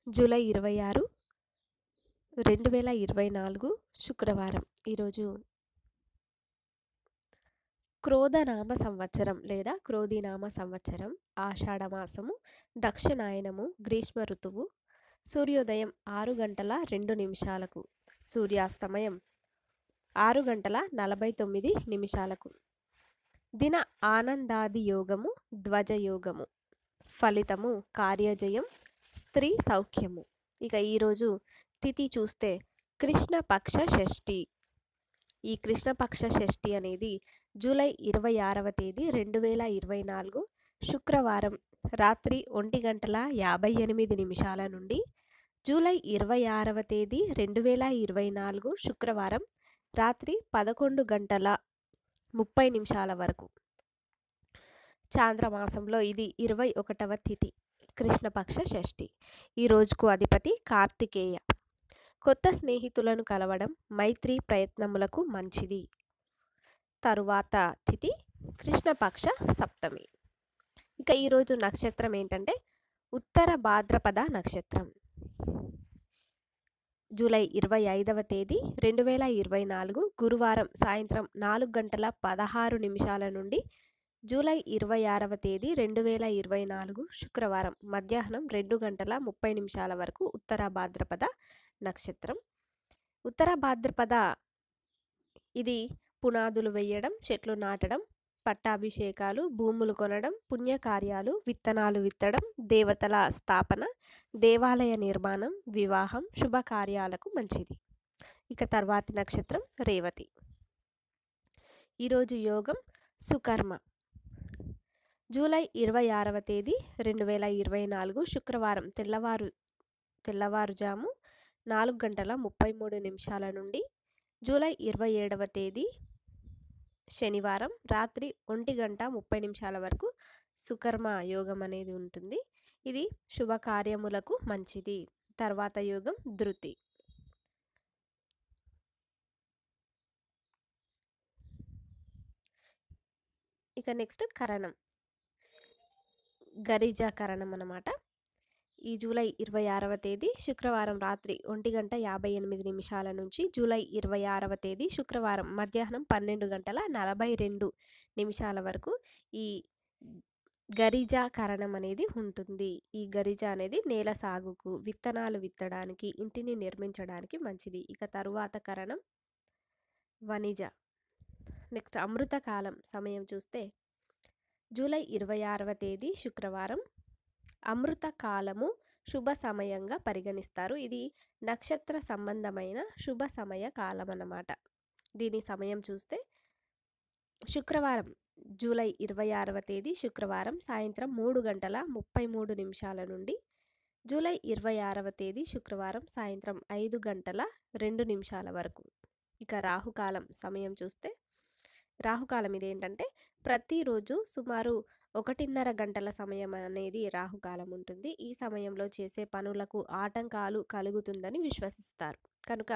July 26, 2024 శుక్రవారం. ఈరోజు క్రోధనామ సంవత్సరం లేదా క్రోధినామ సంవత్సరం, ఆషాఢమాసము, దక్షిణాయనము, గ్రీష్మ ఋతువు. సూర్యోదయం 6:02, సూర్యాస్తమయం 6:49. దిన ఆనందాది యోగము, ధ్వజయోగము. ఫలితము కార్యజయం, స్త్రీ సౌఖ్యము. ఇక ఈరోజు తిథి చూస్తే కృష్ణపక్ష షష్ఠి. ఈ కృష్ణపక్ష షష్ఠి అనేది జూలై 26, 2024 శుక్రవారం రాత్రి 1:58 నుండి జూలై 26, 2024 శుక్రవారం రాత్రి 11:30 వరకు. చాంద్రమాసంలో ఇది 21వ తిథి, కృష్ణపక్ష షష్ఠి. ఈ రోజుకు అధిపతి కార్తికేయ. కొత్త స్నేహితులను కలవడం, మైత్రి ప్రయత్నములకు మంచిది. తరువాత తిథి కృష్ణపక్ష సప్తమి. ఇక ఈరోజు నక్షత్రం ఏంటంటే ఉత్తర భాద్రపద నక్షత్రం. జూలై 25, 2024 గురువారం సాయంత్రం 4:16 నుండి జూలై 26, 2024 శుక్రవారం మధ్యాహ్నం 2:30 వరకు ఉత్తర భాద్రపద నక్షత్రం. ఉత్తర భాద్రపద ఇది పునాదులు వేయడం, చెట్లు నాటడం, పట్టాభిషేకాలు, భూములు కొనడం, పుణ్యకార్యాలు, విత్తనాలు విత్తడం, దేవతల స్థాపన, దేవాలయ నిర్మాణం, వివాహం, శుభకార్యాలకు మంచిది. ఇక తర్వాతి నక్షత్రం రేవతి. ఈరోజు యోగం సుకర్మ. జూలై 26, 2024 శుక్రవారం తెల్లవారుజాము 4:33 నుండి జూలై 27 శనివారం రాత్రి 1:30 వరకు సుకర్మ యోగం అనేది ఉంటుంది. ఇది శుభకార్యములకు మంచిది. తర్వాత యోగం ధృతి. ఇక నెక్స్ట్ కరణం, గరిజ కరణం అన్నమాట. ఈ జూలై 26 శుక్రవారం రాత్రి 1:58 నుంచి జూలై 26 శుక్రవారం మధ్యాహ్నం 12:42 వరకు ఈ గరిజ కరణం అనేది ఉంటుంది. ఈ గరిజ అనేది నేల సాగుకు, విత్తనాలు విత్తడానికి, ఇంటిని నిర్మించడానికి మంచిది. ఇక తరువాత కరణం వనిజ. నెక్స్ట్ అమృతకాలం సమయం చూస్తే జూలై 26 శుక్రవారం అమృత కాలము శుభ సమయంగా పరిగణిస్తారు. ఇది నక్షత్ర సంబంధమైన శుభ సమయ కాలం అన్నమాట. దీని సమయం చూస్తే శుక్రవారం జూలై 26 శుక్రవారం సాయంత్రం 3:33 నుండి జూలై 26 శుక్రవారం సాయంత్రం 5:02 వరకు. ఇక రాహుకాలం సమయం చూస్తే రాహుకాలం ఇదేంటంటే ప్రతిరోజు సుమారు 1:30 గంటల సమయం అనేది రాహుకాలం ఉంటుంది. ఈ సమయంలో చేసే పనులకు ఆటంకాలు కలుగుతుందని విశ్వసిస్తారు. కనుక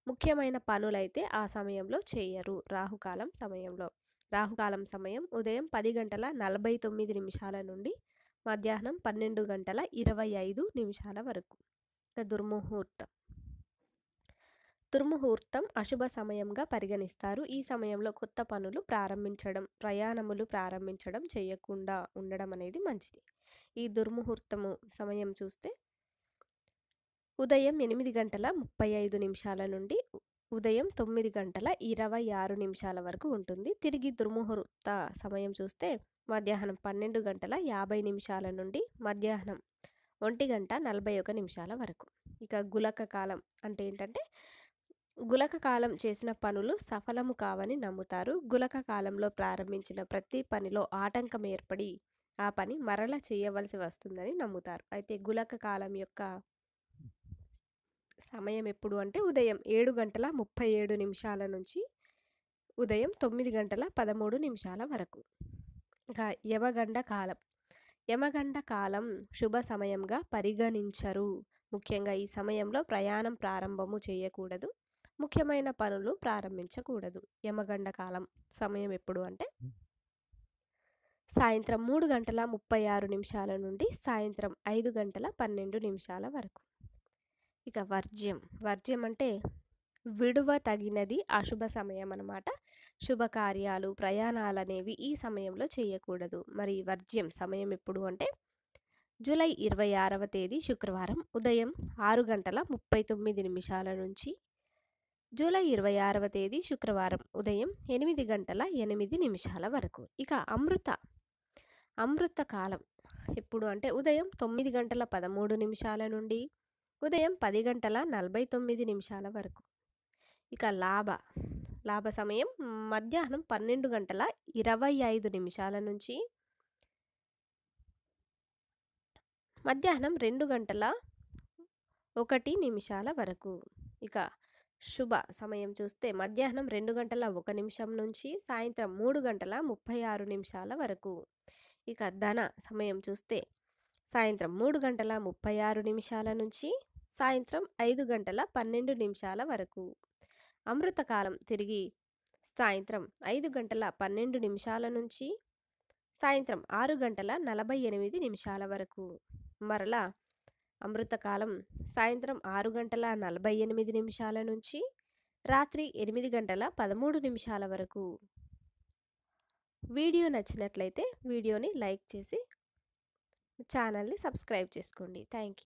ముఖ్యమైన పనులైతే ఆ సమయంలో చేయరు రాహుకాలం సమయంలో. రాహుకాలం సమయం ఉదయం 10:49 నుండి మధ్యాహ్నం 12:25 వరకు. దుర్ముహూర్తం. దుర్ముహూర్తం అశుభ సమయంగా పరిగణిస్తారు. ఈ సమయంలో కొత్త పనులు ప్రారంభించడం, ప్రయాణములు ప్రారంభించడం చేయకుండా ఉండడం అనేది మంచిది. ఈ దుర్ముహూర్తము సమయం చూస్తే ఉదయం 8:35 నుండి ఉదయం 9:26 వరకు ఉంటుంది. తిరిగి దుర్ముహూర్త సమయం చూస్తే మధ్యాహ్నం 12:50 నుండి మధ్యాహ్నం 1:41 వరకు. ఇక గులక కాలం అంటే ఏంటంటే గులక కాలం చేసిన పనులు సఫలము కావని నమ్ముతారు. గులక కాలంలో ప్రారంభించిన ప్రతి పనిలో ఆటంకం ఏర్పడి ఆ పని మరల చేయవలసి వస్తుందని నమ్ముతారు. అయితే గులక కాలం యొక్క సమయం ఎప్పుడు అంటే ఉదయం 7:37 నుంచి ఉదయం 9:13 వరకు. ఇంకా యమగండ కాలం. యమగండ కాలం శుభ సమయంగా పరిగణించరు. ముఖ్యంగా ఈ సమయంలో ప్రయాణం ప్రారంభము చేయకూడదు, ముఖ్యమైన పనులు ప్రారంభించకూడదు. యమగండ కాలం సమయం ఎప్పుడు అంటే సాయంత్రం 3:36 నుండి సాయంత్రం 5:12 వరకు. ఇక వర్జ్యం. వర్జ్యం అంటే విడువ తగినది అశుభ సమయం అన్నమాట. శుభకార్యాలు, ప్రయాణాలనేవి ఈ సమయంలో చేయకూడదు. మరి వర్జ్యం సమయం ఎప్పుడు అంటే జూలై 26వ తేదీ శుక్రవారం ఉదయం 6:39 నుంచి జూలై 26వ తేదీ శుక్రవారం ఉదయం 8:08 వరకు. ఇక అమృత కాలం ఎప్పుడు అంటే ఉదయం 9:13 నుండి ఉదయం 10:49 వరకు. ఇక లాభ సమయం మధ్యాహ్నం 12:25 నుంచి మధ్యాహ్నం 2:01 వరకు. ఇక శుభ సమయం చూస్తే మధ్యాహ్నం 2:01 నుంచి సాయంత్రం 3:36 వరకు. ఇక ధన సమయం చూస్తే సాయంత్రం 3:36 నుంచి సాయంత్రం 5:12 వరకు. అమృతకాలం తిరిగి సాయంత్రం 5:12 నుంచి సాయంత్రం 6:48 వరకు. మరలా అమృతకాలం సాయంత్రం 6:48 నుంచి రాత్రి 8:13 వరకు. వీడియో నచ్చినట్లయితే వీడియోని లైక్ చేసి ఛానల్ని సబ్స్క్రైబ్ చేసుకోండి. Thank you.